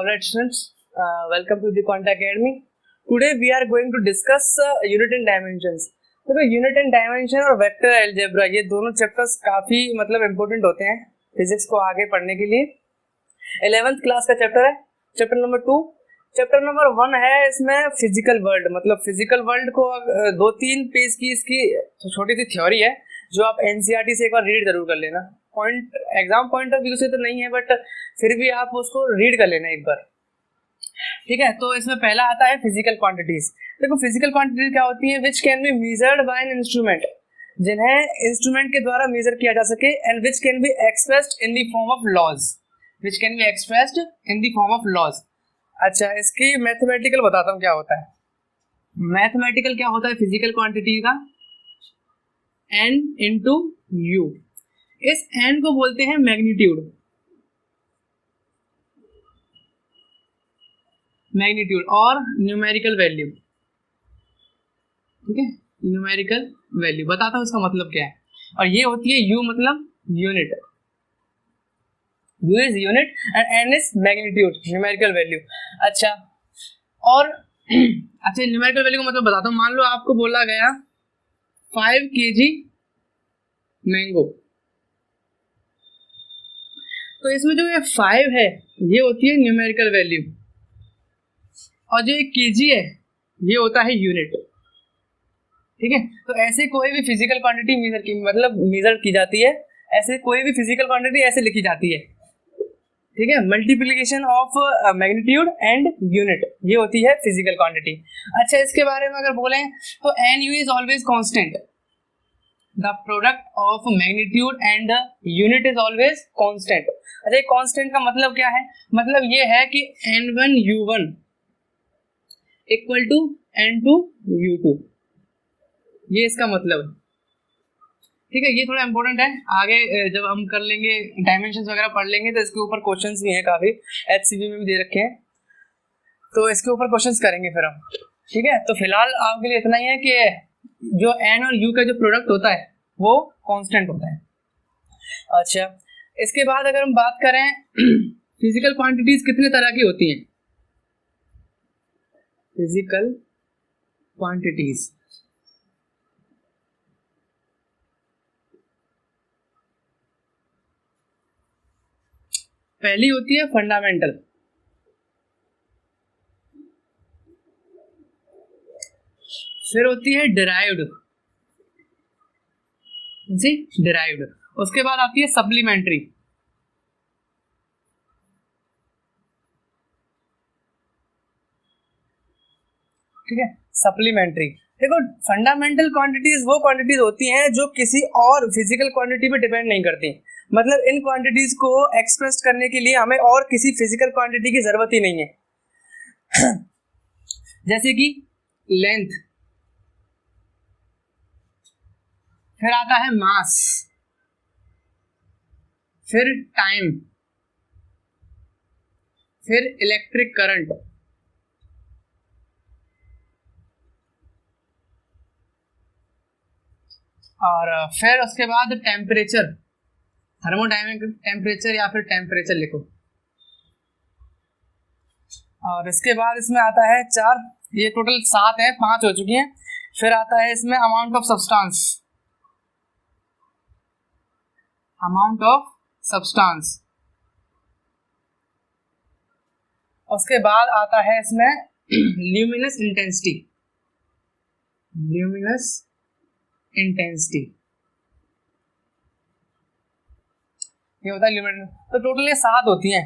All right, students, welcome to the Quanta Academy. Today we are going to discuss unit and dimensions. देखो unit and dimension और vector algebra ये दोनों chapters काफी important होते हैं physics को आगे पढ़ने के लिए। 11th क्लास का चैप्टर है, चैप्टर नंबर 2। चैप्टर नंबर 1 है इसमें फिजिकल वर्ल्ड, मतलब फिजिकल वर्ल्ड को 2-3 पेज की इसकी छोटी सी थ्योरी है जो आप एनसीईआरटी से एक बार रीड जरूर कर लेना। Point exam point of view से तो नहीं है बट फिर भी आप उसको रीड कर लेना एक बार, ठीक है। तो इसमें पहला आता है फिजिकल क्वांटिटीज। देखो फिजिकल क्वांटिटीज क्या होती है, which can be measured by an instrument, जिन्हें इंस्ट्रूमेंट के द्वारा मेजर किया जा सके, and which can be expressed in the form of laws, which can be expressed in the form of laws. अच्छा, इसकी मैथमेटिकल बताता हूँ क्या होता है। मैथमेटिकल क्या होता है फिजिकल क्वांटिटी का, n इंटू यू। इस n को बोलते हैं मैग्नीट्यूड, मैग्नीट्यूड और न्यूमेरिकल वैल्यू, ठीक है। न्यूमेरिकल वैल्यू बताता हूँ इसका मतलब क्या है। और ये होती है u मतलब unit, u is unit and n is magnitude, numerical value. अच्छा, और अच्छा न्यूमेरिकल वैल्यू का मतलब बताता हूँ। मान लो आपको बोला गया 5 kg मैंगो, तो इसमें जो ये 5 है ये होती है न्यूमेरिकल वैल्यू, और जो एक केजी है ये होता है यूनिट, ठीक है। तो ऐसे कोई भी फिजिकल क्वांटिटी मेजर की जाती है, ऐसे कोई भी फिजिकल क्वांटिटी ऐसे लिखी जाती है, ठीक है। Multiplication of magnitude and unit, ये होती है फिजिकल क्वांटिटी। अच्छा, इसके बारे में अगर बोलें तो N U is always constant, the product of magnitude and unit is always constant. अच्छा, कांस्टेंट का मतलब क्या है, मतलब ये है कि n1u1 इक्वल टू n2u2, ये इसका मतलब है, ठीक है। ये थोड़ा इंपॉर्टेंट है, आगे जब हम कर लेंगे डायमेंशंस वगैरह पढ़ लेंगे तो इसके ऊपर क्वेश्चंस भी हैं, काफी एचसीबी में भी दे रखे हैं, तो इसके ऊपर क्वेश्चंस करेंगे फिर हम, ठीक है। तो फिलहाल आपके लिए इतना ही है कि जो n और u का जो प्रोडक्ट होता है वो कांस्टेंट होता है। अच्छा, इसके बाद अगर हम बात करें फिजिकल क्वांटिटीज कितने तरह की होती हैं। फिजिकल क्वांटिटीज पहली होती है फंडामेंटल, फिर होती है डिराइव्ड, जी डिराइव्ड। उसके बाद आती है सप्लीमेंट्री, ठीक है। सप्लीमेंट्री, देखो फंडामेंटल क्वांटिटीज वो क्वांटिटीज होती हैं जो किसी और फिजिकल क्वांटिटी पे डिपेंड नहीं करती, मतलब इन क्वांटिटीज को एक्सप्रेस करने के लिए हमें और किसी फिजिकल क्वांटिटी की जरूरत ही नहीं है। जैसे कि लेंथ, फिर आता है मास, फिर टाइम, फिर इलेक्ट्रिक करंट, और फिर उसके बाद टेम्परेचर, थर्मोडायनेमिक टेम्परेचर या फिर टेम्परेचर लिखो। और इसके बाद इसमें आता है 4, ये टोटल 7 है, 5 हो चुकी हैं। फिर आता है इसमें amount of substance, amount of substance. उसके बाद आता है इसमें ल्यूमिनस इंटेंसिटी, ल्यूमिनस इंटेंसिटी, ये होता है ल्यूमिनस। तो टोटल ये 7 होती हैं,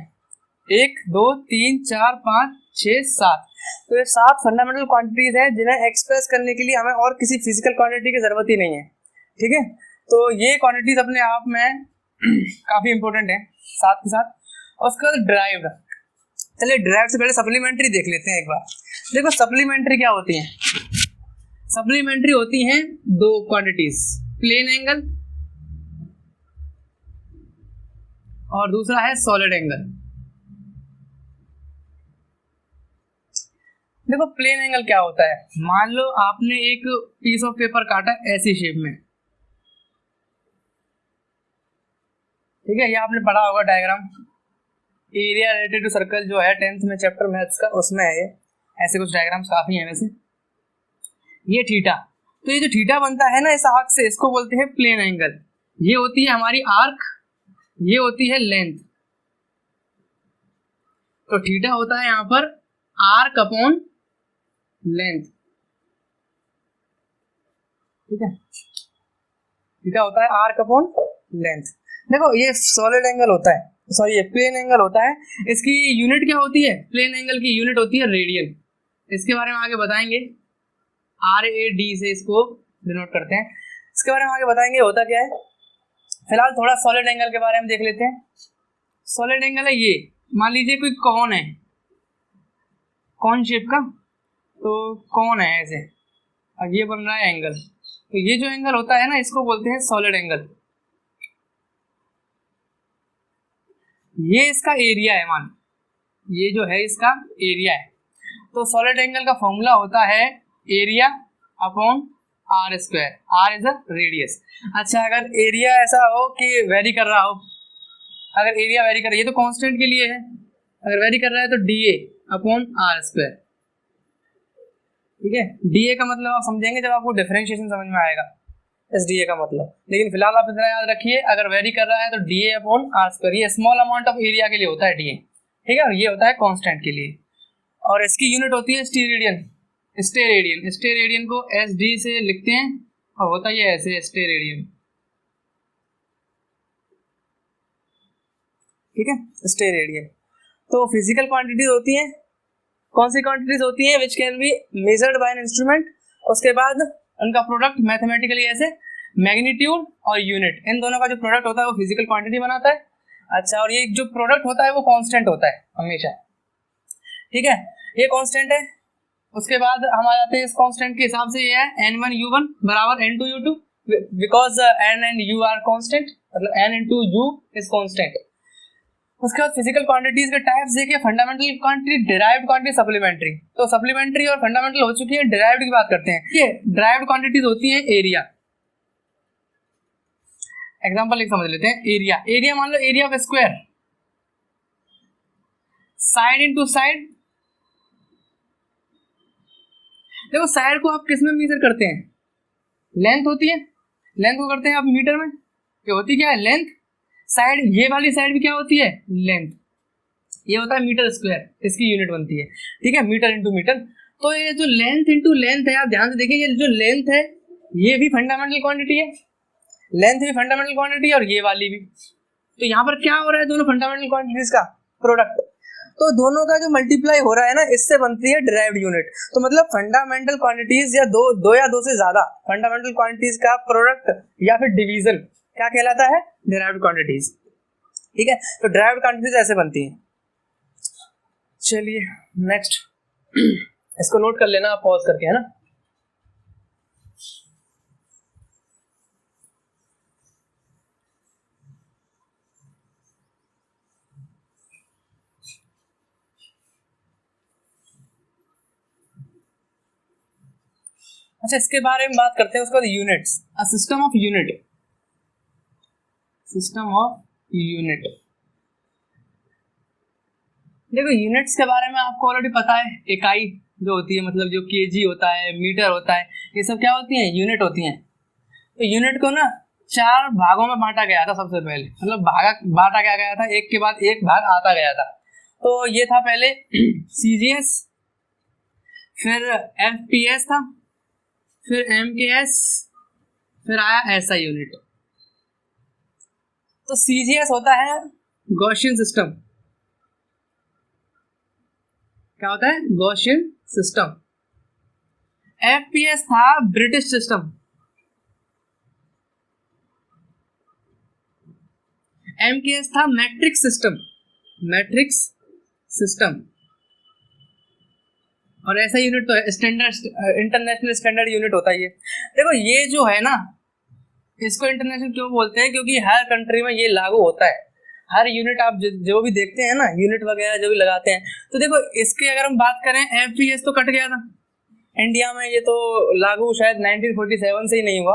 1 2 3 4 5 6 7। तो ये 7 फंडामेंटल क्वांटिटीज हैं जिन्हें एक्सप्रेस करने के लिए हमें और किसी फिजिकल क्वांटिटी की जरूरत ही नहीं है, ठीक है। तो ये क्वांटिटीज अपने आप में काफी इंपॉर्टेंट है साथ के साथ। और उसके बाद ड्राइव्ड, चलिए ड्राइव्ड से पहले सप्लीमेंट्री देख लेते हैं एक बार। देखो सप्लीमेंट्री क्या होती है, सप्लीमेंट्री होती हैं 2 क्वांटिटीज, प्लेन एंगल और दूसरा है सॉलिड एंगल। देखो प्लेन एंगल क्या होता है, मान लो आपने एक पीस ऑफ पेपर काटा ऐसी शेप में, ठीक है, ये आपने पढ़ा होगा diagram, area related to circle जो है 10th में चैप्टर मैथ्स का, उसमें है ये। ऐसे कुछ डायग्राम्स काफी हैं वैसे। ये थीटा, तो ये जो थीटा बनता है ना इस आर्क से, इसको बोलते हैं प्लेन एंगल। ये होती है हमारी आर्क, ये होती है लेंथ। तो थीटा होता है यहाँ पर आर्क अपॉन लेंथ, ठीक है। थीटा होता है आर्क अपॉन लेंथ। देखो ये सॉलिड एंगल होता है, सॉरी ये प्लेन एंगल होता है। इसकी यूनिट क्या होती है? प्लेन एंगल की यूनिट होती है रेडियन। इसके बारे में आगे बताएंगे, RAD से इसको डिनोट करते हैं। इसके बारे में आगे बताएंगे होता क्या है। फिलहाल थोड़ा सॉलिड एंगल के बारे में देख लेते हैं। सॉलिड एंगल है ये, मान लीजिए कोई कॉन है, कॉन शेप का, तो कॉन है ऐसे, अब ये बन रहा है एंगल। तो ये जो एंगल होता है ना इसको बोलते हैं सॉलिड एंगल। ये इसका एरिया है, मान ये जो है इसका एरिया है। तो सॉलिड एंगल का फॉर्मूला होता है area upon R square, R is a radius. अच्छा, अगर एरिया ऐसा हो कि वेरी कर रहा हो, अगर एरिया वेरी कर रहा है, ये तो कांस्टेंट के लिए है, अगर वेरी कर रहा है तो DA अपॉन आर स्क्वायर, ठीक है। DA का मतलब आप समझेंगे जब आपको डिफरेंशिएशन समझ में आएगा, इस DA का मतलब। लेकिन फिलहाल आप इतना याद रखिए, अगर वेरी कर रहा है तो DA अपॉन आर स्क्वायर। ये स्मॉल अमाउंट ऑफ एरिया के लिए होता है DA, ठीक है, और ये होता है कांस्टेंट के लिए। और इसकी यूनिट होती है स्टेरेडियन। स्टेरेडियन, स्टेरेडियन को SD से लिखते हैं और होता है ऐसे स्टेरेडियन, ठीक है, स्टेरेडियन। तो फिजिकल क्वांटिटीज होती हैं, कौन सी क्वांटिटीज होती हैं? विच can be measured by an instrument. उसके बाद उनका प्रोडक्ट मैथमेटिकली ऐसे मैग्नीट्यूड और यूनिट, इन दोनों का जो प्रोडक्ट होता है वो फिजिकल क्वांटिटी बनाता है। अच्छा, और ये जो प्रोडक्ट होता है वो कांस्टेंट होता है हमेशा, ठीक है, ये कांस्टेंट है। उसके बाद हम आ जाते हैं इस कांस्टेंट के हिसाब से, ये है N1U1 बराबर N2U2, because N and U are constant, मतलब N into U is constant. उसके बाद फिजिकल क्वांटिटीज के टाइप्स देखिए, fundamental quantity, derived quantity, supplementary. तो सप्लीमेंट्री और फंडामेंटल हो चुकी है, डिराइव्ड की बात करते हैं। ये डिराइव्ड क्वांटिटीज होती है एरिया। एग्जांपल एक समझ लेते हैं, एरिया। एरिया मान लो area of square, side into side. देखो साइड को आप किस में मेजर करते हैं? लेंथ होती है, लेंथ को करते हैं आप मीटर में। ये होती क्या है? लेंथ। साइड, ये वाली साइड भी क्या होती है? लेंथ। ये होता है मीटर स्क्वायर, इसकी यूनिट बनती है, ठीक है, मीटर इंटू मीटर। तो ये जो लेंथ इंटू लेंथ है, आप ध्यान से देखिए, ये जो लेंथ है ये भी फंडामेंटल क्वांटिटी है, लेंथ भी फंडामेंटल क्वांटिटी और ये वाली भी। तो यहाँ पर क्या हो रहा है? दोनों फंडामेंटल क्वांटिटीज का प्रोडक्ट। तो दोनों का जो मल्टीप्लाई हो रहा है ना, इससे बनती है डिराइव्ड यूनिट। तो मतलब फंडामेंटल क्वांटिटीज या दो या दो से ज्यादा फंडामेंटल क्वांटिटीज का प्रोडक्ट या फिर डिवीजन क्या कहलाता है? डिराइव्ड क्वांटिटीज, ठीक है। तो डिराइव्ड क्वांटिटीज ऐसे बनती हैं। चलिए नेक्स्ट, इसको नोट कर लेना आप पॉज करके, है ना। अच्छा, इसके बारे में बात करते हैं। उसके बाद units, a system of unit, system of unit. देखो यूनिट्स के बारे में आपको ऑलरेडी पता है, इकाई जो होती है, मतलब जो केजी होता है, मीटर होता है, ये सब क्या होती हैं? यूनिट होती हैं। तो यूनिट को ना 4 भागों में बांटा गया था सबसे पहले, मतलब बांटा क्या गया था, एक के बाद एक भाग आता गया था। तो ये था पहले CGS, फिर FPS था, फिर MKS, फिर आया SI यूनिट। तो CGS होता है गॉसियन सिस्टम। क्या होता है? Gaussian system. FPS था ब्रिटिश सिस्टम। MKS था मैट्रिक्स सिस्टम, मैट्रिक्स सिस्टम। और ऐसा यूनिट तो है स्टैंडर्ड, इंटरनेशनल स्टैंडर्ड यूनिट होता है ये। देखो ये जो है ना, इसको इंटरनेशनल क्यों बोलते हैं? क्योंकि हर कंट्री में ये लागू होता है। हर यूनिट आप जो भी देखते हैं ना, यूनिट वगैरह जो भी लगाते हैं, तो देखो इसके अगर हम बात करें, FPS तो कट गया था इंडिया में, ये तो लागू शायद 1947 से ही नहीं हुआ,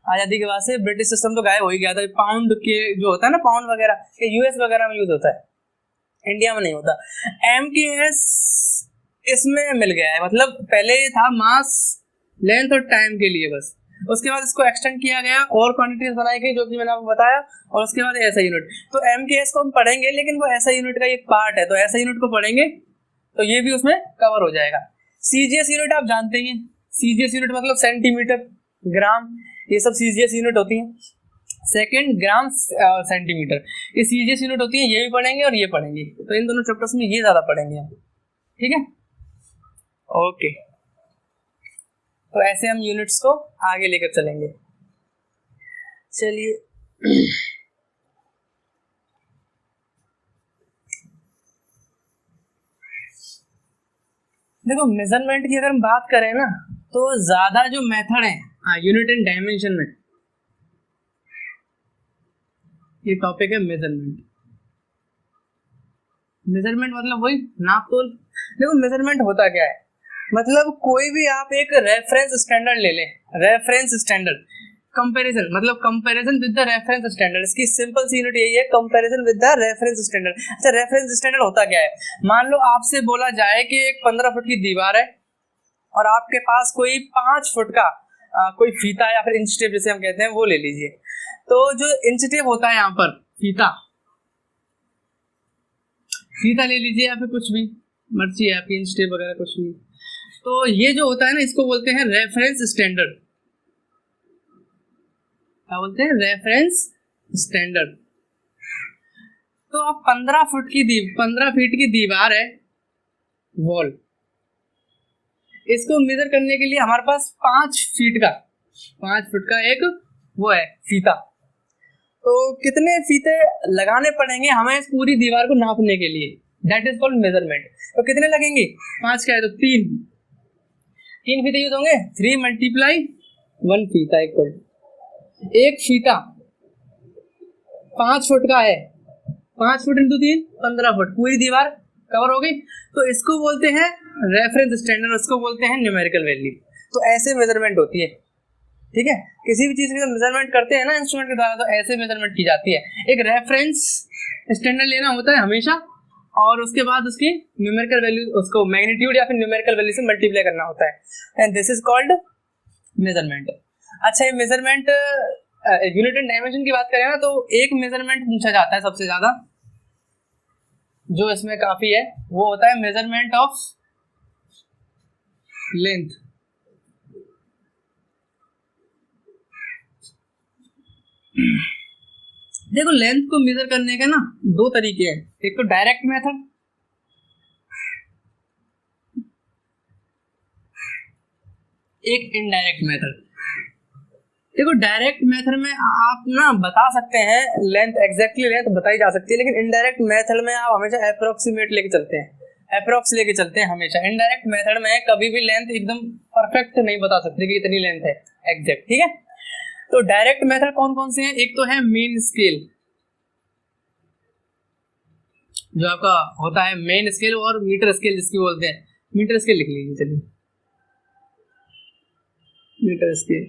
आजादी के बाद से। ब्रिटिश सिस्टम तो गायब हो ही गया था। पाउंड के जो होता है ना, पाउंड वगैरह, ये US वगैरह में यूज होता है, इंडिया में नहीं होता। MKS इसमें मिल गया है, मतलब पहले था मास, लेंथ और टाइम के लिए बस, उसके बाद इसको एक्सटेंड किया गया और क्वांटिटीज बनाई गई जो कि मैंने आपको बताया, और उसके बाद ऐसा यूनिट। तो MKS को हम पढ़ेंगे, लेकिन वो ऐसा यूनिट का एक पार्ट है, तो ऐसा यूनिट को पढ़ेंगे तो ये भी उसमें कवर हो जाएगा। CGS यूनिट आप जानते ही हैं, CGS यूनिट मतलब सेंटीमीटर, ग्राम, ये सब CGS यूनिट होती है। सेकेंड ग्राम सेंटीमीटर, ये CGS यूनिट होती है, ये भी पढ़ेंगे और ये पढ़ेंगे, तो इन दोनों चैप्टर्स में ये ज्यादा पढ़ेंगे हम, ठीक है। ओके, तो ऐसे हम यूनिट्स को आगे लेकर चलेंगे। चलिए देखो, मेजरमेंट की अगर हम बात करें ना, तो ज्यादा जो मेथड है यूनिट एंड डायमेंशन में, ये टॉपिक है मेजरमेंट। मेजरमेंट मतलब वही नाप तोल। देखो मेजरमेंट होता क्या है, मतलब कोई भी आप एक रेफरेंस स्टैंडर्ड ले लें, रेफरेंस स्टैंडर्ड, कंपैरिजन, मतलब comparison with the reference standard, इसकी सिंपल सी यूनिट यही है, comparison with the reference standard. अच्छा, रेफरेंस स्टैंडर्ड होता क्या है, मान लो आपसे बोला जाए कि एक 15 फुट की दीवार है और आपके पास कोई 5 फुट का कोई फीता या फिर इंच टेप जैसे हम कहते हैं वो ले लीजिए। तो जो इंच टेप होता है यहाँ पर, फीता ले लीजिए या फिर कुछ भी मर्जी है आपकी, इंच टेप वगैरह कुछ भी। तो ये जो होता है ना, इसको बोलते हैं रेफरेंस स्टैंडर्ड। क्या बोलते हैं? Reference standard. तो अब 15 फीट की दीवार है, वॉल, इसको मेजर करने के लिए हमारे पास 5 फुट का एक वो है फीता। तो कितने फीते लगाने पड़ेंगे हमें इस पूरी दीवार को नापने के लिए, दैट इज कॉल्ड मेजरमेंट। तो कितने लगेंगे? 5 का है तो 3 फीते यूज होंगे, 3 मल्टीप्लाई 1 फीता इक्वल, एक फीता 5 फुट का है, 5 फुट इंटू 3 15 फुट, पूरी दीवार कवर हो गई। तो इसको बोलते हैं रेफरेंस स्टैंडर्ड, उसको बोलते हैं न्यूमेरिकल वैल्यू। तो ऐसे मेजरमेंट होती है, ठीक है। किसी भी चीज की मेजरमेंट करते हैं ना इंस्ट्रूमेंट के द्वारा, तो ऐसे मेजरमेंट की जाती है। एक रेफरेंस स्टैंडर्ड लेना होता है हमेशा, और उसके बाद उसकी न्यूमेरिकल वैल्यू, उसको मैग्नीट्यूड या फिर न्यूमेरिकल वैल्यू से मल्टीप्लाई करना होता है, and this is called measurement. अच्छा, ये मेजरमेंट यूनिट एंड डायमेंशन की बात करें ना, तो एक मेजरमेंट पूछा जाता है सबसे ज्यादा, जो इसमें काफी है, वो होता है मेजरमेंट ऑफ लेंथ। देखो लेंथ को मेजर करने के ना 2 तरीके हैं, एक तो डायरेक्ट मेथड, एक इनडायरेक्ट मेथड। देखो डायरेक्ट मेथड में आप ना बता सकते हैं लेंथ, एग्जैक्टली लेंथ बताई जा सकती है, लेकिन इनडायरेक्ट मेथड में आप हमेशा अप्रोक्सीमेट लेके चलते हैं, अप्रोक्स लेके चलते हैं हमेशा। इनडायरेक्ट मेथड में कभी भी लेंथ एकदम परफेक्ट नहीं बता सकते कि इतनी लेंथ है एग्जैक्ट, ठीक है। तो डायरेक्ट मेथड कौन कौन से हैं? एक तो है मेन स्केल, जो आपका होता है मेन स्केल, और मीटर स्केल जिसकी बोलते हैं, मीटर स्केल लिख लीजिए, चलिए मीटर स्केल।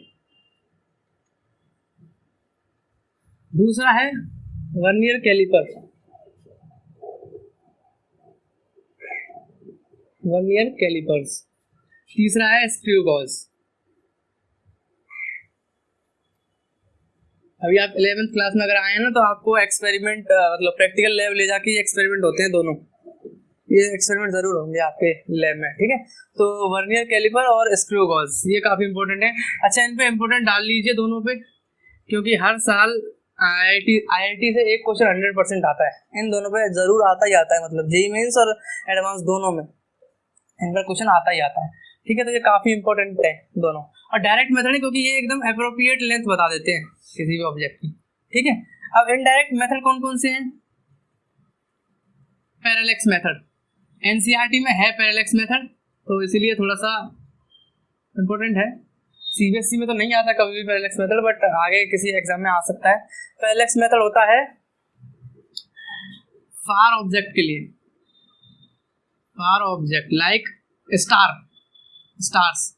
दूसरा है वर्नियर कैलिपर, वर्नियर कैलिपर्स। तीसरा है स्क्रू गॉज। अभी आप 11th क्लास में अगर आए हैं ना, तो आपको एक्सपेरिमेंट मतलब प्रैक्टिकल लैब ले जाके ये एक्सपेरिमेंट होते हैं दोनों, ये एक्सपेरिमेंट जरूर होंगे आपके लैब में, ठीक है। तो वर्नियर कैलिपर और स्क्रू गॉज ये काफी इंपॉर्टेंट है। अच्छा, इन पे इंपॉर्टेंट डाल लीजिए दोनों पे, क्योंकि हर साल IIT से एक क्वेश्चन 100% आता है, इन दोनों पे जरूर आता ही आता है, मतलब जेईई मेंस और एडवांस दोनों में इनका क्वेश्चन आता ही आता है, ठीक है। तो ये काफी इंपॉर्टेंट है दोनों। और डायरेक्ट मेथड है क्योंकि ये एकदम अप्रोप्रिएट लेंथ बता देते हैं किसी भी ऑब्जेक्ट की, ठीक है। अब इनडायरेक्ट मेथड कौन कौन से हैं? पैरेलैक्स मेथड, एनसीईआरटी में है पैरेलैक्स मेथड, तो इसीलिए थोड़ा सा इंपॉर्टेंट है। सीबीएसई में तो नहीं आता कभी भी पैरेलैक्स मेथड, बट आगे किसी एग्जाम में आ सकता है। पैरेलैक्स मेथड होता है फार ऑब्जेक्ट के लिए, फार ऑब्जेक्ट लाइक स्टार्स।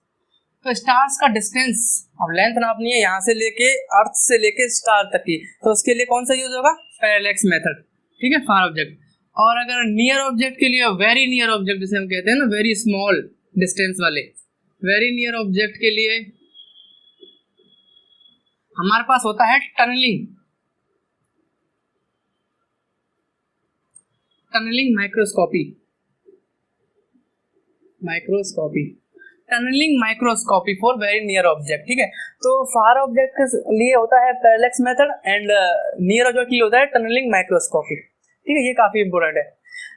तो स्टार्स का डिस्टेंस, अब लेंथ नापनी है यहाँ से लेके अर्थ से लेके स्टार तक की, तो उसके लिए कौन सा यूज होगा? पैरेलैक्स मेथड, ठीक है, फार ऑब्जेक्ट। और अगर नियर ऑब्जेक्ट के लिए वेरी नियर ऑब्जेक्ट जिसे हम कहते हैं ना, वेरी स्मॉल डिस्टेंस वाले, वेरी नियर ऑब्जेक्ट के लिए हमारे पास होता है tunnelling, tunnelling microscopy, tunnelling microscopy for very near object. ठीक है, तो फार ऑब्जेक्ट के लिए होता है parallax method and near object के लिए होता है टनलिंग माइक्रोस्कोपी। ठीक है, ये काफी इंपॉर्टेंट है।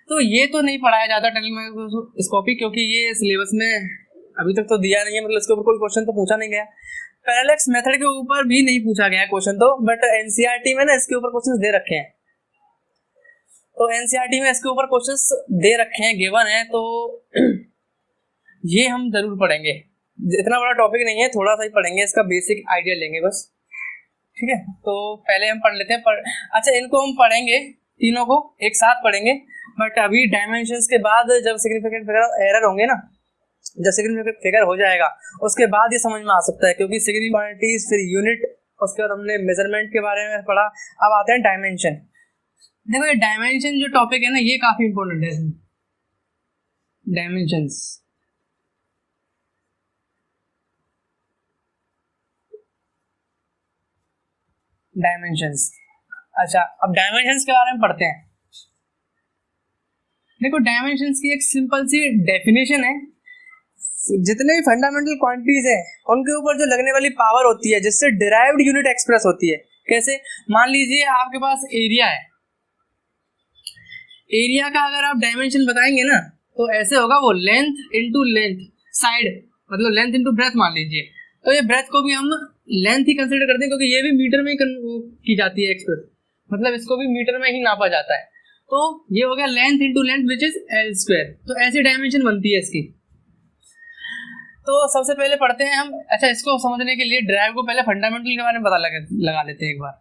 तो ये तो नहीं पढ़ाया जाता टनलिंग माइक्रोस्कोपी, क्योंकि ये सिलेबस में अभी तक तो दिया नहीं है, मतलब इसके ऊपर कोई क्वेश्चन तो पूछा नहीं गया। पैरेलैक्स मेथड के ऊपर भी नहीं पूछा गया क्वेश्चन तो, बट एनसीईआरटी में ना इसके ऊपर क्वेश्चन दे रखे हैं। तो एनसीईआरटी में इसके ऊपर क्वेश्चंस दे रखे हैं, गिवन है, तो ये हम जरूर पढ़ेंगे। इतना बड़ा टॉपिक नहीं है, थोड़ा सा ही पढ़ेंगे, इसका बेसिक आइडिया लेंगे बस। ठीक है, तो पहले हम पढ़ लेते हैं। अच्छा, इनको हम पढ़ेंगे, तीनों को एक साथ पढ़ेंगे, बट अभी डायमेंशंस के बाद जब सिग्निफिकेंट फिगर एरर होंगे ना, जब सिग्निफिकेंट फिगर हो जाएगा उसके बाद ये समझ में आ सकता है, क्योंकि सिग्निफिकेंट क्वांटिटीज, फिर यूनिट, उसके बाद हमने मेजरमेंट के बारे में पढ़ा। अब आते हैं डायमेंशन। देखो, ये डायमेंशन जो टॉपिक है ना, ये काफी इंपॉर्टेंट है। Dimensions, dimensions. अच्छा, अब डायमेंशंस के बारे में पढ़ते हैं। देखो, डायमेंशंस की एक सिंपल सी डेफिनेशन है, जितने भी फंडामेंटल क्वांटिटीज है उनके ऊपर जो लगने वाली पावर होती है, जिससे डिराइव्ड यूनिट एक्सप्रेस होती है। कैसे? मान लीजिए आपके पास एरिया है, एरिया का अगर आप डायमेंशन बताएंगे ना, तो ऐसे होगा, वो लेंथ इनटू लेंथ, साइड मतलब लेंथ इनटू ब्रेथ मान लीजिए। तो ये ब्रेथ को भी हम लेंथ ही कंसीडर करते हैं, क्योंकि ये भी मीटर में की जाती है एक्सप्रेस, मतलब इसको भी मीटर में ही नापा जाता है। तो ये हो गया length into length which is L square. तो ऐसी डायमेंशन बनती है इसकी। तो सबसे पहले पढ़ते हैं हम। अच्छा, इसको समझने के लिए ड्राइव को पहले फंडामेंटल के बारे में पता लगा लेते हैं एक बार।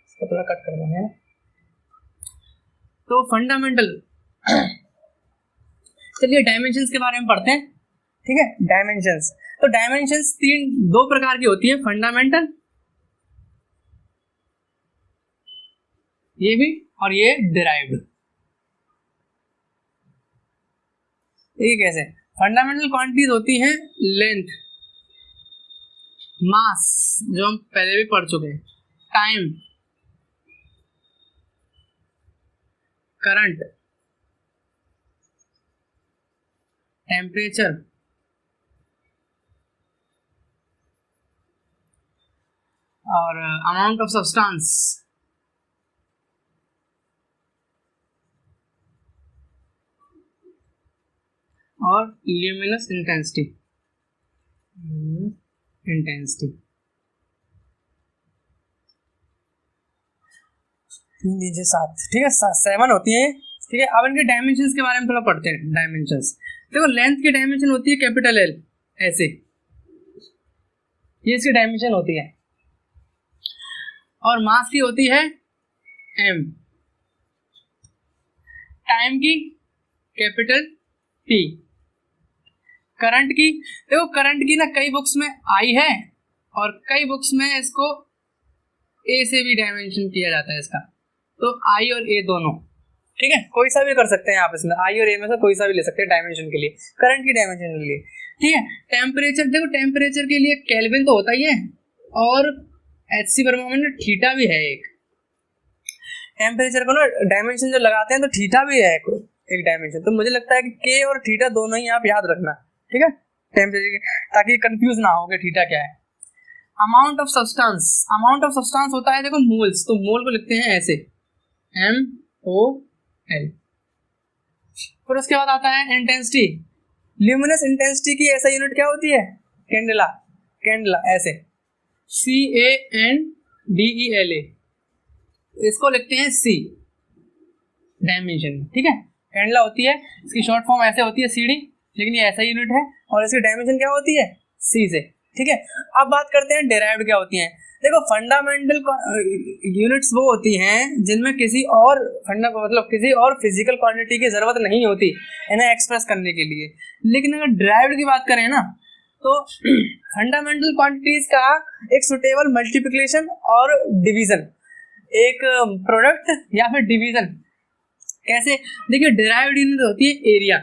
इसको थोड़ा कट कर देंगे। तो फंडामेंटल, चलिए डायमेंशंस के बारे में पढ़ते हैं। ठीक है, डायमेंशंस। तो डायमेंशंस दो प्रकार की होती है, फंडामेंटल, ये भी, और ये डिराइव्ड। ये कैसे? फंडामेंटल क्वांटिटीज होती हैं लेंथ, मास जो हम पहले भी पढ़ चुके हैं, टाइम, करंट, टेम्परेचर, और अमाउंट ऑफ सब्सटेंस, और ल्यूमिनस इंटेंसिटी। लीजिए 7, ठीक है, 7 होती है। ठीक है, अब इनके डायमेंशंस के बारे में थोड़ा पढ़ते हैं। डायमेंशंस देखो, लेंथ की डायमेंशन होती है कैपिटल एल, ऐसे, ये इसकी डायमेंशन होती है, और मास की होती है एम, टाइम की कैपिटल टी, करंट की, देखो करंट की ना कई बुक्स में आई है, और कई बुक्स में इसको ए से भी डायमेंशन किया जाता है इसका। तो आई और ए दोनों, ठीक है, कोई सा भी कर सकते हैं आप इसमें, आई और ए में से कोई सा भी ले सकते हैं डायमेंशन के लिए, करंट की डायमेंशन के लिए। ठीक है, टेम्परेचर, देखो टेम्परेचर के लिए केल्विन तो होता ही है, और एचसी वर्मा में थीटा भी है एक। टेम्परेचर को ना डायमेंशन जो लगाते हैं तो थीटा भी है एक डायमेंशन। तो मुझे लगता है कि के और थीटा दोनों ही आप याद रखना, ठीक है, टेम्परेचर, ताकि कंफ्यूज ना हो कि थीटा क्या है। Amount of substance, amount of substance होता है देखो मोल्स, तो मोल को लिखते हैं ऐसे MOL। फिर उसके बाद आता है इंटेंसिटी, ल्यूमिनस इंटेंसिटी की ऐसा यूनिट क्या होती है? कैंडेला, कैंडेला ऐसे CANDELA, इसको लिखते हैं C डायमेंशन, ठीक है, कैंडेला होती है, इसकी शॉर्ट फॉर्म ऐसे होती है CD, लेकिन ये ऐसा यूनिट है, और इसकी डायमेंशन क्या होती है? C से, ठीक है। अब बात करते हैं डेराइव्ड क्या होती हैं। देखो फंडामेंटल यूनिट्स वो होती हैं जिनमें किसी और मतलब किसी और फिजिकल क्वांटिटी की जरूरत नहीं होती इन्हें एक्सप्रेस करने के लिए। लेकिन अगर डेराइव्ड की बात करें ना, तो फंडामेंटल क्वांटिटीज का एक सुटेबल मल्टीप्लिकेशन और डिवीजन, एक प्रोडक्ट या फिर डिवीजन। कैसे? देखिए डिराइव्ड यूनिट होती है एरिया,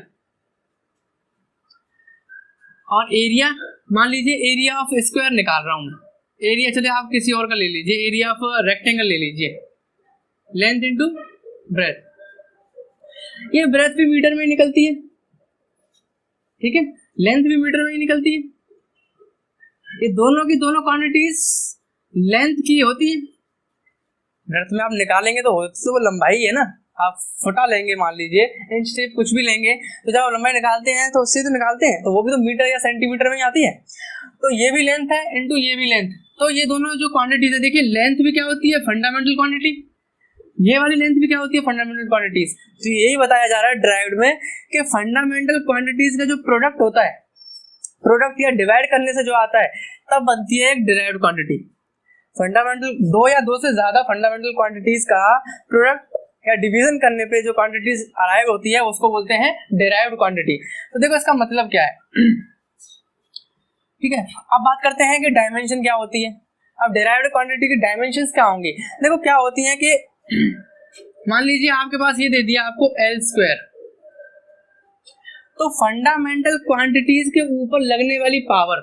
और एरिया मान लीजिए एरिया ऑफ स्क्वायर निकाल रहा हूं मैं, एरिया चलिए आप किसी और का ले लीजिए, एरिया ऑफ रेक्टेंगल ले लीजिए, लेंथ इनटू ब्रेथ, ये ब्रेथ भी मीटर में निकलती है, ठीक है, लेंथ भी मीटर में ही निकलती है, ये दोनों की दोनों क्वांटिटीज लेंथ की होती है। ब्रेथ में आप निकालेंगे तो वो लंबाई है ना, आप फुटा लेंगे मान लीजिए, इंच टेप कुछ भी लेंगे, तो जब आप लंबाई निकालते हैं तो उससे तो निकालते हैं, तो वो भी तो मीटर या सेंटीमीटर में ही आती है, तो ये भी लेंथ है इनटू ये भी लेंथ, तो ये दोनों जो क्वांटिटीज है, देखिए लेंथ भी क्या होती है, फंडामेंटल क्वांटिटी, ये वाली लेंथ भी क्या होती है, फंडामेंटल क्वांटिटीज। तो यही बताया जा रहा है ड्राइव्ड में कि फंडामेंटल क्वांटिटीज का जो प्रोडक्ट होता है, प्रोडक्ट या डिवाइड करने से जो आता है, तब बनती है एक डिराइव्ड क्वांटिटी। फंडामेंटल दो या दो से ज्यादा फंडामेंटल क्वांटिटीज का प्रोडक्ट या डिवीजन करने पे जो क्वांटिटीज अराइव होती है उसको बोलते हैं डिराइव्ड क्वांटिटी। तो देखो इसका मतलब क्या है, ठीक है। अब बात करते हैं कि डायमेंशन क्या होती है। अब डिराइव्ड क्वांटिटी की डायमेंशंस क्या होंगी, देखो क्या होती है कि मान लीजिए आपके पास ये दे दिया आपको L स्क्वायर, तो फंडामेंटल क्वांटिटीज के ऊपर लगने वाली पावर,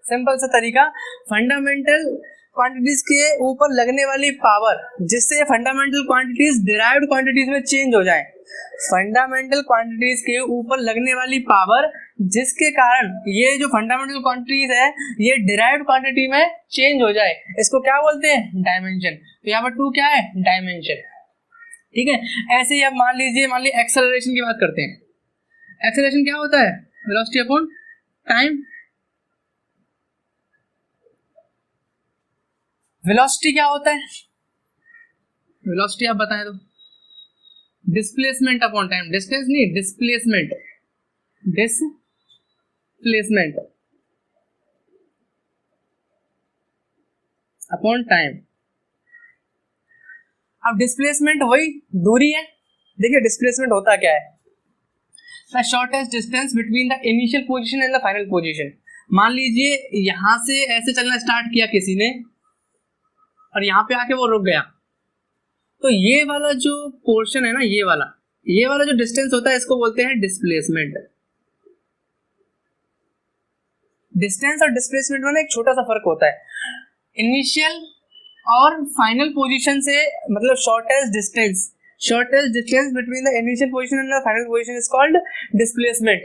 सिंपल सा तरीका, फंडामेंटल क्वांटिटीज के ऊपर लगने वाली पावर जिससे फंडामेंटल क्वांटिटीज डिराइव्ड क्वांटिटीज में चेंज हो जाए, फंडामेंटल क्वांटिटीज के ऊपर लगने वाली पावर जिसके कारण ये जो फंडामेंटल क्वांटिटीज है ये डिराइव्ड क्वांटिटी में चेंज हो जाए, इसको क्या बोलते हैं, डायमेंशन। तो यहाँ पर 2 क्या है, डायमेंशन, ठीक है। ऐसे ही अब मान लीजिए एक्सेलरेशन की बात करते हैं। एक्सेलरेशन क्या होता है, वेलोसिटी अपॉन टाइम। वेलोसिटी क्या होता है, वेलोसिटी आप बताएं तो, डिस्प्लेसमेंट अपॉन टाइम, डिस्टेंस नहीं, डिस्प्लेसमेंट, डिस्प्लेसमेंट अपॉन टाइम। अब डिस्प्लेसमेंट वही दूरी है, देखिए डिस्प्लेसमेंट होता क्या है, the shortest distance between the initial position and the final position. मान लीजिए यहां से ऐसे चलना स्टार्ट किया किसी ने और यहाँ पे आके वो रुक गया, तो ये वाला जो पोर्शन है ना, ये वाला जो डिस्टेंस होता है इसको बोलते हैं डिस्प्लेसमेंट। डिस्टेंस और डिस्प्लेसमेंट में एक छोटा सा फर्क होता है, इनिशियल और फाइनल पोजीशन से, मतलब shortest distance between the initial position and the final position is called displacement.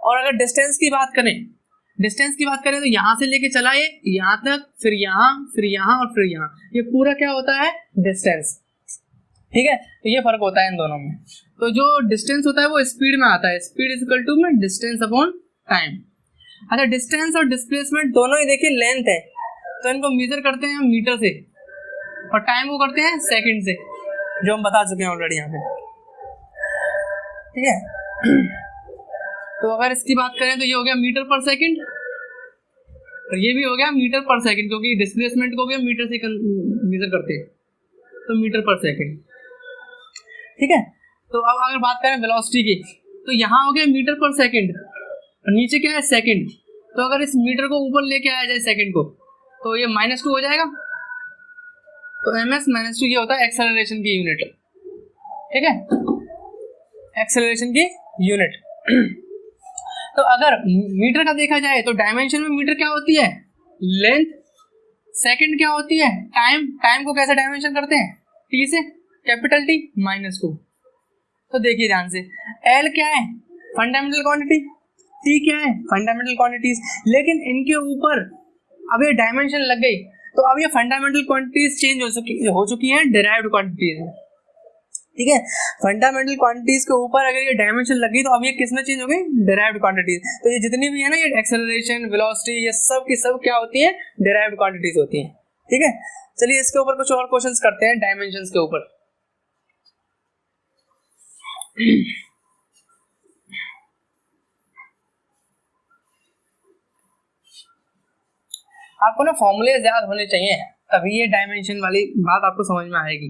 और अगर डिस्टेंस की बात करें तो यहाँ से लेके चला ये यहाँ तक, फिर यहाँ और फिर यहाँ, ये पूरा क्या होता है, डिस्टेंस, ठीक है। तो ये फर्क होता है इन दोनों में। तो जो डिस्टेंस होता है वो स्पीड में आता है, स्पीड इज इक्वल टू में डिस्टेंस अपॉन टाइम। अच्छा, डिस्टेंस और डिस्प्लेसमेंट दोनों ही देखिए लेंथ है, तो इनको मेजर करते हैं हम मीटर से, और टाइम को करते हैं सेकंड से, जो हम बता चुके हैं ऑलरेडी यहाँ पे, ठीक है। तो अगर इसकी बात करें तो ये हो गया मीटर पर सेकंड, और ये भी हो गया मीटर पर सेकंड, क्योंकि डिस्प्लेसमेंट को भी हम मीटर से मेजर करते हैं, तो मीटर पर सेकंड, ठीक है। तो अब अगर बात करें वेलोसिटी की, तो यहाँ हो गया मीटर पर सेकंड और नीचे क्या है, सेकंड। तो अगर इस मीटर को ऊपर लेके आया जाए सेकंड को, तो ये -2 हो जाएगा। तो ms -2 ये होता है एक्सेलरेशन की यूनिट, ठीक है, एक्सेलरेशन की यूनिट। तो अगर मीटर का देखा जाए तो डायमेंशन में मीटर क्या होती है, लेंथ, सेकंड क्या होती है, टाइम को कैसे डायमेंशन करते हैं, t से, कैपिटल T -2। तो देखिए ध्यान से, L क्या है, फंडामेंटल क्वांटिटी, T क्या है, फंडामेंटल क्वांटिटीज, लेकिन इनके ऊपर अब ये डायमेंशन लग गई, तो अब ये फंडामेंटल क्वांटिटीज चेंज हो चुकी हैं डिराइव्ड क्वांटिटीज में, ठीक है। फंडामेंटल क्वांटिटीज के ऊपर अगर ये डायमेंशन लगी, तो अब ये किस में चेंज हो गई, डिराइव्ड क्वांटिटीज। तो ये जितनी भी है ना, ये एक्सेलरेशन, वेलोसिटी, ये सब की सब क्या होती है, डिराइव्ड क्वांटिटीज होती हैं, ठीक है। चलिए इसके ऊपर कुछ और क्वेश्चंस करते हैं डायमेंशंस के ऊपर। आपको ना फॉर्मूले याद होने चाहिए, तभी ये डायमेंशन वाली बात आपको समझ में आएगी।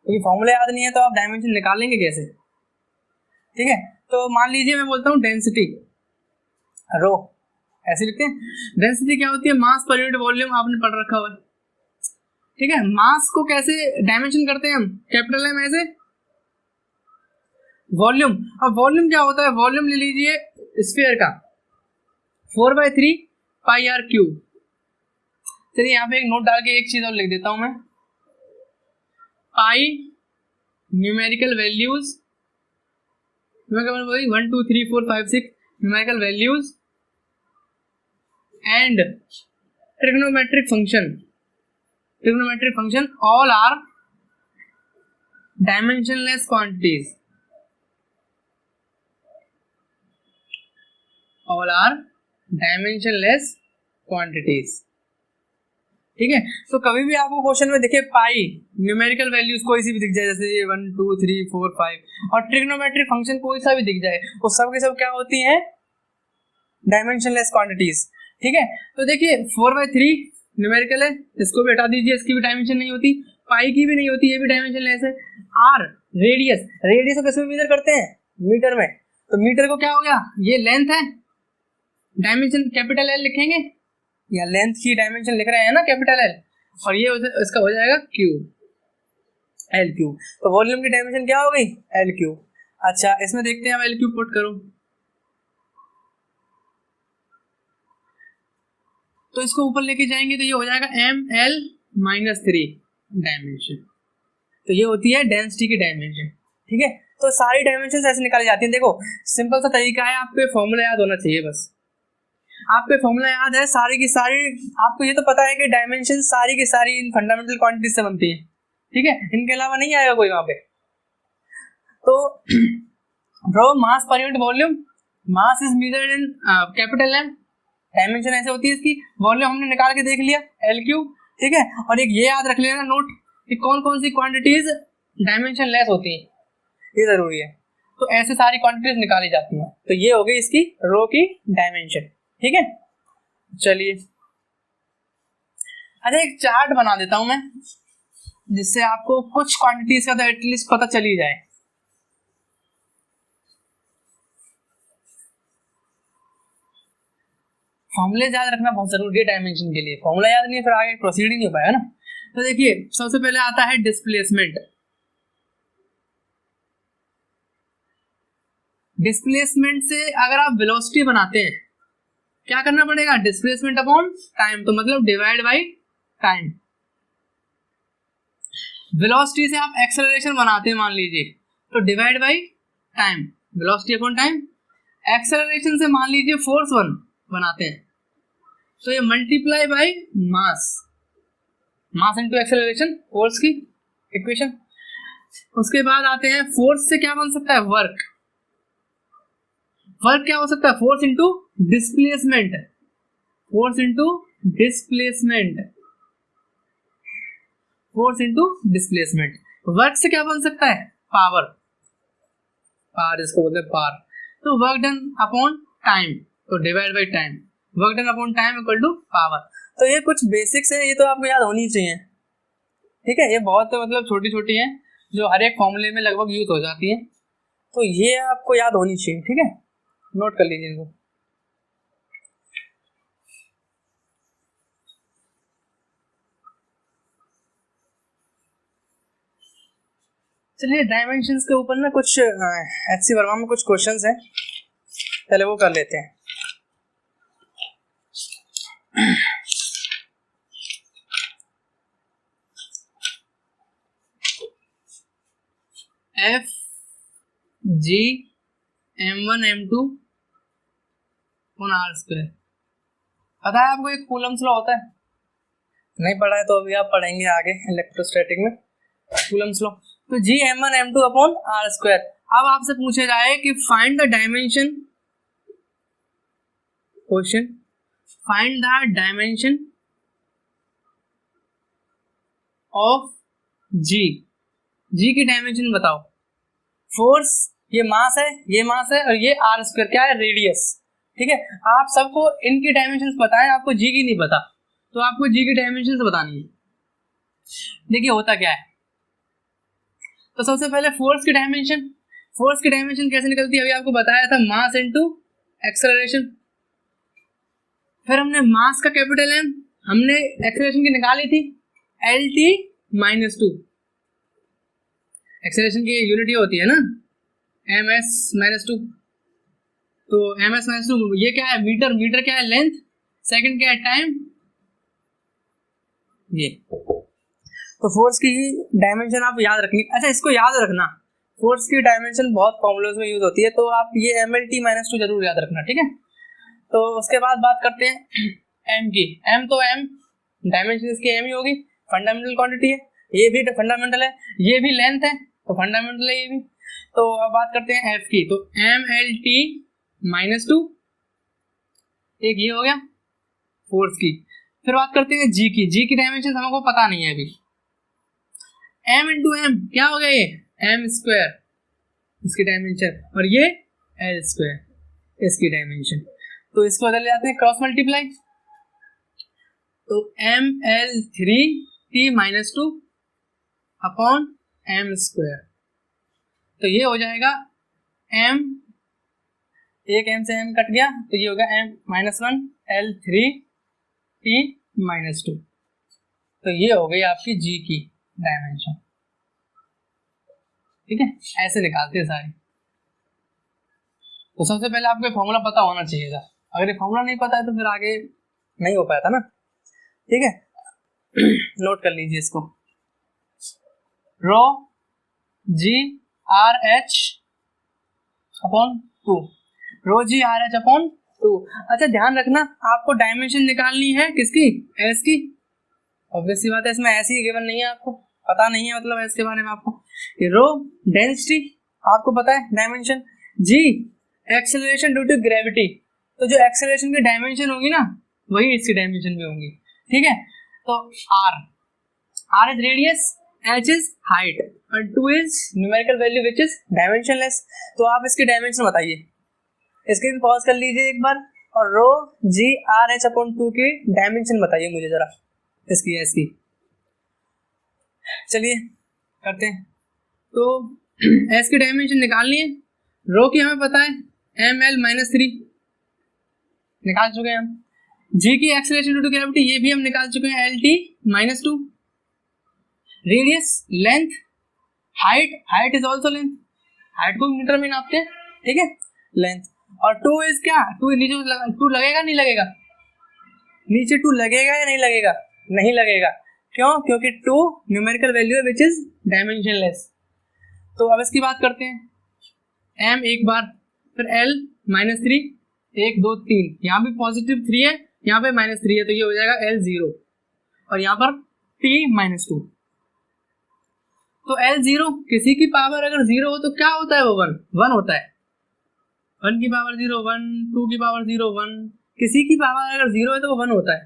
ये फॉर्मूला याद नहीं है तो आप डायमेंशन निकालेंगे कैसे, ठीक है। तो मान लीजिए मैं बोलता हूँ डेंसिटी रो, ऐसे लिखते हैं। डेंसिटी क्या होती है, मास पर यूनिट वॉल्यूम, आपने पढ़ रखा हुआ है, ठीक है, मास को कैसे डायमेंशन करते हैं हम, कैपिटल एम ऐसे वॉल्यूम। अब वॉल्यूम क्या होता है, वॉल्यूम ले लीजिए स्फीयर का 4/3 पाई आर क्यूब। चलिए यहाँ पे एक नोट डाल के एक चीज और लिख देता हूं मैं, pi numerical values 1 2 3 4 5 6 numerical values and trigonometric function all are dimensionless quantities, all are dimensionless quantities। ठीक है, तो कभी भी आपको क्वेश्चन में देखिए पाई न्यूमेरिकल वैल्यूज कोई सी भी दिख जाए, जैसे 1 2 3 4 5 और ट्रिग्नोमेट्रिक फंक्शन कोई सा भी दिख जाए, वो सब के सब क्या होती हैं, डायमेंशनलेस क्वांटिटीज। ठीक है, तो देखिए 4/3 न्यूमेरिकल है, इसको भी हटा दीजिए, इसकी भी डायमेंशन नहीं होती, पाई की भी नहीं होती, ये भी डायमेंशनलेस है। आर रेडियस, रेडियस को किस में मेजर करते हैं, मीटर में, तो मीटर को क्या हो गया, ये लेंथ है, डायमेंशन कैपिटल एल लिखेंगे, या लेंथ की डायमेंशन लिख रहे हैं ना कैपिटल एल, और ये इसका हो जाएगा क्यूब, एल क्यूब। तो वॉल्यूम की डायमेंशन क्या हो गई, एल क्यूब। अच्छा इसमें देखते हैं, अब एल क्यूब पुट करो, तो इसको ऊपर लेके जाएंगे तो ये हो जाएगा ml-3 डायमेंशन, तो ये होती है डेंसिटी की डायमेंशन। ठीक है, तो सारी डायमेंशन ऐसे निकाली जाती हैं। देखो सिंपल सा तरीका है, आपको फॉर्मूला याद होना चाहिए, बस आपको फॉर्मूला याद है, सारी की सारी आपको ये तो पता है कि डायमेंशन सारी की सारी इन फंडामेंटल क्वांटिटीज से बनती है। ठीक है, इनके अलावा नहीं आएगा कोई वहां पे। तो bro mass per unit volume, mass is measured in capital M, dimension ऐसे होती है इसकी, वॉल्यूम हमने निकाल के देख लिया एल क्यूब। ठीक है, और एक ये याद रख लेना नोट कि कौन कौन सी क्वांटिटीज डायमेंशन लेस होती हैं, ये जरूरी है। तो ऐसे सारी क्वांटिटीज निकाली जाती हैं, तो ये हो गई इसकी रो की डायमेंशन। ठीक है, चलिए अच्छा एक चार्ट बना देता हूं मैं, जिससे आपको कुछ क्वांटिटीज का तो एटलीस्ट पता चल ही जाए। फॉर्मूले याद रखना बहुत जरूरी है डायमेंशन के लिए, फॉर्मूला याद नहीं है फिर आगे प्रोसीड ही नहीं हो पाएगा ना। तो देखिए सबसे पहले आता है डिस्प्लेसमेंट। डिस्प्लेसमेंट से अगर आप वेलोसिटी बनाते हैं, क्या करना पड़ेगा, डिस्प्लेसमेंट अपॉन टाइम, तो मतलब डिवाइड बाय टाइम। वेलोसिटी से आप एक्सेलरेशन बनाते हैं मान लीजिए, तो divide by time, velocity upon time. Acceleration से मान लीजिए फोर्स 1 बनाते हैं, तो ये multiply by mass, mass into acceleration, force की इक्वेशन। उसके बाद आते हैं फोर्स से क्या बन सकता है, वर्क। वर्क क्या हो सकता है, force into displacement, force into displacement, force into displacement. Work से क्या बन सकता है, पावर, पावर इसको बोलते हैं पावर। तो वर्क डन अपॉन टाइम, तो divide by time, work done upon time equal to power. तो ये कुछ बेसिक्स है, ये तो आपको याद होनी चाहिए। ठीक है, ये बहुत मतलब छोटी छोटी हैं जो हर एक फॉर्मूले में लगभग यूज हो जाती हैं, तो ये आपको याद होनी चाहिए। ठीक है, नोट कर लीजिए इनको। चलिए डायमेंशंस के ऊपर ना कुछ एचसी वर्मा में कुछ क्वेश्चंस हैं, पहले वो कर लेते हैं। F G m1 m2 on r², पता है आपको एक कूलम्स लॉ होता है, नहीं पढ़ा है तो अभी आप पढ़ेंगे आगे इलेक्ट्रोस्टैटिक में कूलम्स लॉ। तो जी m1 m2 अपॉन r²। अब आपसे पूछा जाए कि find the dimension, question find the dimension of G, G की डायमेंशन बताओ। फोर्स ये मास है, ये मास है, और ये r² क्या है, रेडियस। ठीक है, आप सबको इनकी डायमेंशंस पता है, आपको जी की नहीं पता, तो आपको जी की डायमेंशंस बतानी है। देखिए होता क्या है, तो सबसे पहले फोर्स की डायमेंशन, फोर्स की डायमेंशन कैसे निकलती है अभी आपको बताया था, मास इनटू एक्सेलरेशन। फिर हमने मास का कैपिटल एम, हमने एक्सेलरेशन की निकाली थी, LT -2। एक्सेलरेशन की यूनिट ये होती है ना ms -2। तो ms -2 ये क्या है, मीटर, मीटर क्या है लेंथ, सेकंड क्या है टाइम। ये तो फोर्स की डायमेंशन आप याद रखनी। अच्छा इसको याद रखना, फोर्स की डायमेंशन बहुत फॉर्मूलाज में यूज होती है, तो आप ये MLT -2 जरूर याद रखना, ठीक है। तो उसके बाद बात करते हैं m की। m तो m डायमेंशन इसकी m ही होगी, फंडामेंटल क्वांटिटी है, ये भी फंडामेंटल है, ये भी लेंथ है तो फंडामेंटल है ये भी। तो अब बात करते हैं f की। तो MLT -2 एक ये हो गया फोर्स की। फिर बात करते हैं g की। g की डायमेंशन हमको पता नहीं है अभी। m इंटू एम क्या हो गया, ये m स्क्वायर इसकी डायमेंशन, और ये l स्क्वायर इसकी डायमेंशन। तो इसको बदल जाते हैं क्रॉस मल्टीप्लाई। तो ML3T -2 अपॉन m स्क्वायर। तो ये हो जाएगा m, एक m से m कट गया तो ये होगा m -1 L3T -2। तो ये हो गई आपकी g की डायमेंशन, ठीक है। ऐसे निकालते हैं सारी। तो सबसे पहले आपको फॉर्मूला पता होना चाहिए था, अगर ये फॉर्मूला नहीं पता है तो फिर आगे नहीं हो पाता ना, ठीक है। नोट कर लीजिए इसको, रो जी आर एच अपॉन 2, रो जी आर एच अपॉन 2। अच्छा ध्यान रखना, आपको डायमेंशन निकालनी है किसकी, एस की। ऑब्वियस सी बात है, इसमें ऐसी गिवन नहीं है, आपको पता नहीं है मतलब एस के बारे में आपको। रो डेंसिटी आपको पता है dimension, G acceleration due to gravity. तो जो एक्सेलरेशन की डायमेंशन होगी ना वही इसकी डायमेंशन भी होंगी, ठीक है। तो R is radius, H is height और 2 is numerical value which is dimensionless. तो आप इसकी डायमेंशन बताइए, स्क्रीन पॉज कर लीजिए एक बार, और रो जी आर एच अपॉन 2 की डायमेंशन बताइए मुझे जरा इसकी, एस की। चलिए करते हैं। तो एस की डायमेंशन निकालनी है, रो की हमें पता है ML -3 निकाल चुके हैं हम, जी की एक्सेलरेशन ड्यू टू ग्रेविटी ये भी हम निकाल चुके हैं LT -2, radius length, height is also length, height को मीटर में नापते हैं, ठीक है, लेंथ। और 2 इज क्या, 2 नीचे 2 लगेगा नहीं लगेगा, नीचे 2 लगेगा या नहीं लगेगा, नहीं लगेगा। क्यों, क्योंकि 2 न्यूमेरिकल वैल्यू है विच इज डायमेंशनलेस। तो अब इसकी बात करते हैं, m एक बार, फिर L -3 1 2 3, यहाँ भी पॉजिटिव 3 है, यहाँ पे -3 है, तो ये हो जाएगा L0, और यहाँ पर T -2। तो L0 किसी की पावर अगर 0 हो तो क्या होता है, वो 1 होता है। 1 की पावर 0 1, 2 की पावर 0 1, किसी की पावर अगर 0 है तो वो 1 होता है।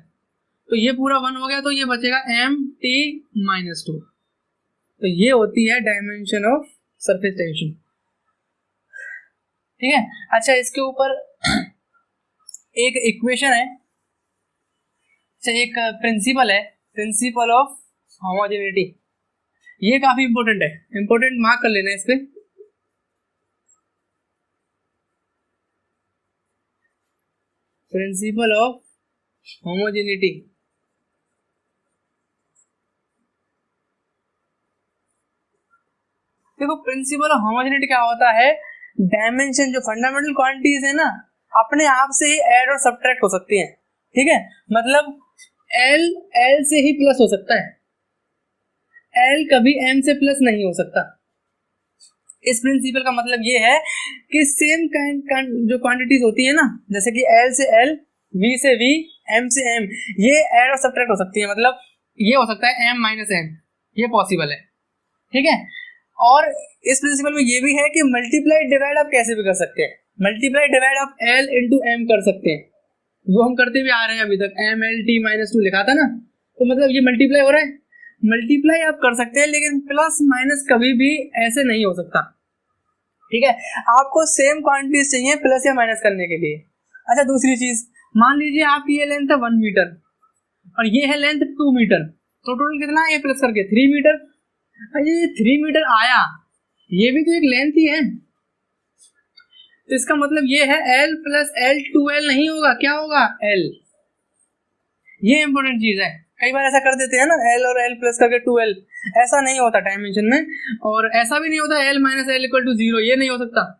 तो ये पूरा 1 हो गया, तो ये बचेगा MT -2। तो ये होती है डायमेंशन ऑफ सरफेस टेंशन, ठीक है। अच्छा इसके ऊपर एक इक्वेशन है, अच्छा एक प्रिंसिपल है, प्रिंसिपल ऑफ होमोजेनिटी, ये काफी इंपॉर्टेंट है, इंपॉर्टेंट मार्क कर लेना इस पे। प्रिंसिपल ऑफ होमोजेनिटी, देखो प्रिंसिपल ऑफ होमोजेनिटी क्या होता है, डायमेंशन जो फंडामेंटल क्वांटिटीज है ना अपने आप से ही ऐड और सब्ट्रैक्ट हो सकती हैं, ठीक है। मतलब L से ही प्लस हो सकता है, L कभी M से प्लस नहीं हो सकता। इस प्रिंसिपल का मतलब ये है कि सेम जो क्वांटिटीज होती है ना, जैसे कि L से L, V से V, M से M, ये ऐड और सब्ट्रैक्ट हो सकती है। मतलब ये हो सकता है M -M, ये पॉसिबल है, ठीक है। और इस प्रिंसिपल में ये भी है कि मल्टीप्लाई डिवाइड आप कैसे भी कर सकते हैं, मल्टीप्लाई डिवाइड आप L इंटू M कर सकते हैं, वो हम करते भी आ रहे हैं अभी तक। MLT -2 लिखा था ना, तो मतलब ये मल्टीप्लाई हो रहा है, मल्टीप्लाई आप कर सकते हैं, लेकिन प्लस माइनस कभी भी ऐसे नहीं हो सकता, ठीक है। आपको सेम क्वांटिटीज चाहिए प्लस या माइनस करने के लिए। अच्छा दूसरी चीज, मान लीजिए आपकी ये लेंथ है 1 मीटर और ये है लेंथ 2 मीटर, तो टोटल कितना है ये प्लस करके 3 मीटर। ये 3 मीटर आया, ये भी तो एक लेंथ ही है, तो इसका मतलब ये है L + L 2L नहीं होगा, क्या होगा L। ये इंपॉर्टेंट चीज है, कई बार ऐसा कर देते हैं ना, L और L प्लस करके 2L, ऐसा नहीं होता डायमेंशन में। और ऐसा भी नहीं होता L minus L equal to 0, ये नहीं हो सकता।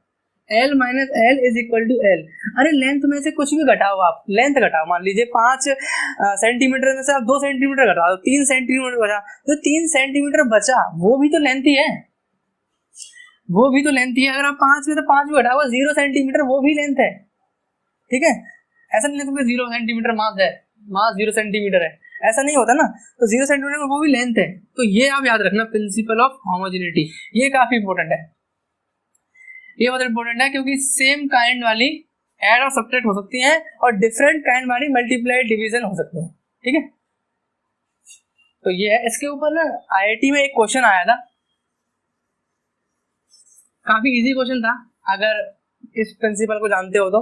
L minus L is equal to L। अरे लेंथ में से कुछ भी घटाओ, आप लेंथ घटाओ, मान लीजिए 5 सेंटीमीटर में से आप 2 सेंटीमीटर घटा दो, 3 सेंटीमीटर बचा, तो 3 सेंटीमीटर बचा वो भी तो लेंथ ही है, वो भी तो लेंथ ही है। अगर आप 5 में से 5 भी घटाओ, 0 सेंटीमीटर, वो भी लेंथ है, ठीक है। ऐसा नहीं है 0 सेंटीमीटर मास है, मास 0 सेंटीमीटर है, ऐसा नहीं होता ना। तो 0 सेंटीमीटर वो भी लेंथ है। तो ये आप याद रखना, प्रिंसिपल ऑफ होमोजेनिटी, ये काफी इंपॉर्टेंट है, ये बहुत इंपॉर्टेंट है, क्योंकि सेम काइंड वाली ऐड और सब्ट्रैक्ट हो सकती हैं और डिफरेंट काइंड वाली मल्टीप्लाई डिवीजन हो सकती है, ठीक है। तो ये है। इसके ऊपर ना IIT में एक क्वेश्चन आया था, काफी इजी क्वेश्चन था, अगर इस प्रिंसिपल को जानते हो तो।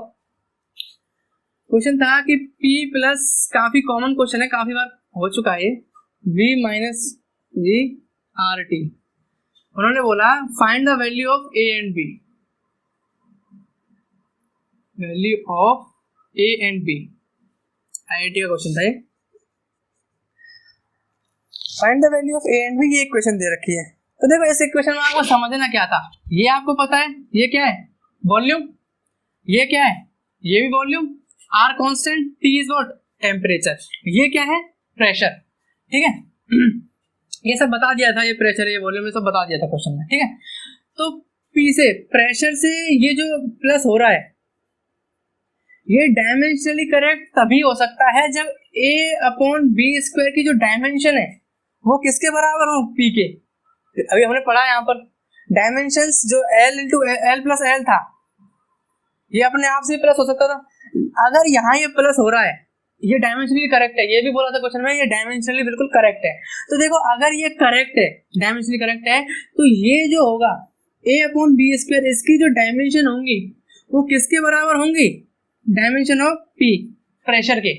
क्वेश्चन था कि P प्लस, काफी कॉमन क्वेश्चन है, काफी बार हो चुका है, V माइनस G RT। उन्होंने बोला find the value of A and B, value of A and B, IIT का क्वेश्चन था ये। Find the value of A and B, ये क्वेश्चन दे रखी है। तो देखो इस इक्वेशन में आपको समझना क्या था, ये आपको पता है ये क्या है, वॉल्यूम, ये क्या है, ये भी volume, R constant, T is what, temperature, ये क्या है, प्रेशर, ठीक है। ये सब बता दिया था, ये प्रेशर, ये वॉल्यूम, ये सब बता दिया था क्वेश्चन में, ठीक है। तो P से, प्रेशर से ये जो प्लस हो रहा है, ये डायमेंशनली करेक्ट तभी हो सकता है जब A अपॉन B स्क्वायर की जो डायमेंशन है वो किसके बराबर हो, P के। अभी हमने पढ़ा यहाँ पर डायमेंशंस जो L into L plus L था, ये अपने आप से प्लस हो सकता था। अगर यहाँ ये प्लस हो रहा है, ये डायमेंशनली करेक्ट है, ये भी बोला था क्वेश्चन में, ये डायमेंशनली बिल्कुल करेक्ट है। तो देखो अगर ये करेक्ट है, डायमेंशनली करेक्ट है, तो ये जो होगा A अपॉन B स्क्वायर, इसकी जो डायमेंशन होंगी वो किसके बराबर होंगी, डायमेंशन ऑफ P, प्रेशर के,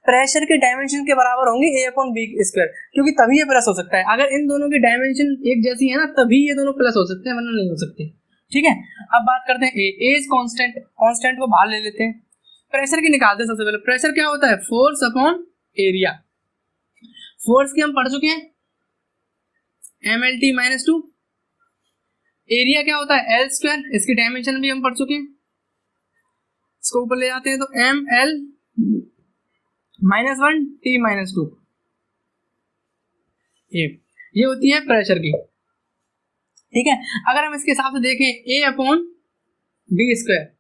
प्रेशर के डायमेंशन के बराबर होंगे A अपॉन B स्क्वायर, क्योंकि तभी ये प्लस हो सकता है। अगर इन दोनों की डायमेंशन एक जैसी है ना, तभी ये दोनों प्लस हो सकते हैं, वरना नहीं हो सकते, ठीक है। अब बात करते हैं A इज कांस्टेंट, कांस्टेंट को बाहर ले लेते हैं, प्रेशर की निकालते हैं। सबसे पहले प्रेशर क्या होता है, फोर्स अपॉन एरिया। फोर्स की हम पढ़ चुके हैं, mLT-2। एरिया क्या होता है, L स्क्वायर, इसकी डायमेंशन भी हम पढ़ चुके हैं। इसको ऊपर ले जाते हैं तो mL-1 T-2, ये होती है प्रेशर की, ठीक है। अगर हम इसके हिसाब से देखें A upon B square,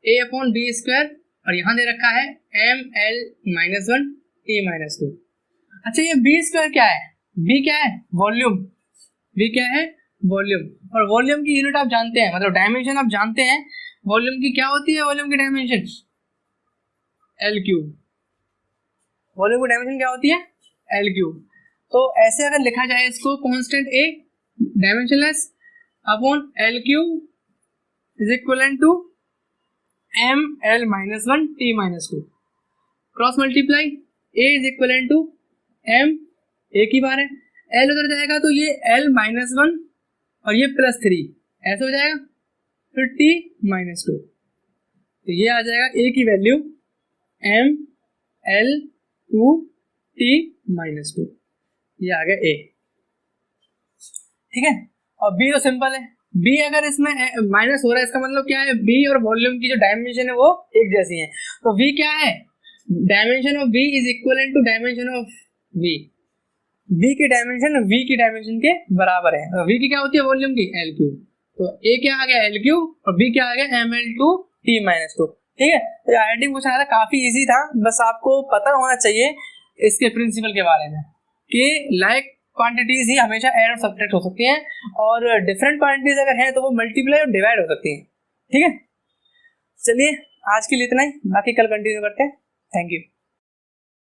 A upon B square, और यहाँ दे रखा है mL-1 T-2। अच्छा ये B स्क्वायर क्या है, B क्या है, वॉल्यूम, B क्या है, वॉल्यूम। और वॉल्यूम की यूनिट आप जानते हैं, मतलब डायमेंशन आप जानते हैं, वॉल्यूम की क्या होती है, वॉल्यूम की डायमेंशन L3, वॉल्यूम की डायमेंशन क्या होती है, L3। तो ऐसे अगर लिखा जाए इसको, constant A dimensionless upon L3 is equal to mL-1 T-2, cross multiply A is equal to m, एक ही बार है, L उधर जाएगा तो ये L-1 और ये +3 ऐसे हो जाएगा, फिर T-2, तो ये आ जाएगा A की वैल्यू mL2 T-2, ये आ गया A, ठीक है। और B तो सिंपल है, B अगर इसमें माइनस हो रहा है, इसका मतलब क्या है, B और वॉल्यूम की जो डायमेंशन है वो एक जैसी है। तो V क्या है, dimension of V is equal to dimension of V, B की डायमेंशन V की डायमेंशन के बराबर है। V की क्या होती है, वॉल्यूम की, L3। तो A क्या आ गया, L3, और B क्या आ गया, mL2 T-2, ठीक है। तो IIT क्वेश्चन आया था, काफी इजी था, बस आपको पता होना चाहिए इसके प्रिंसिपल के बारे में कि लाइक क्वांटिटीज ही हमेशा ऐड और सब्ट्रैक्ट हो सकती हैं, और डिफरेंट क्वांटिटीज अगर हैं तो वो मल्टीप्लाई और डिवाइड हो सकती हैं, ठीक है। चलिए आज के लिए इतना ही, बाकी कल कंटिन्यू करते हैं। Thank you.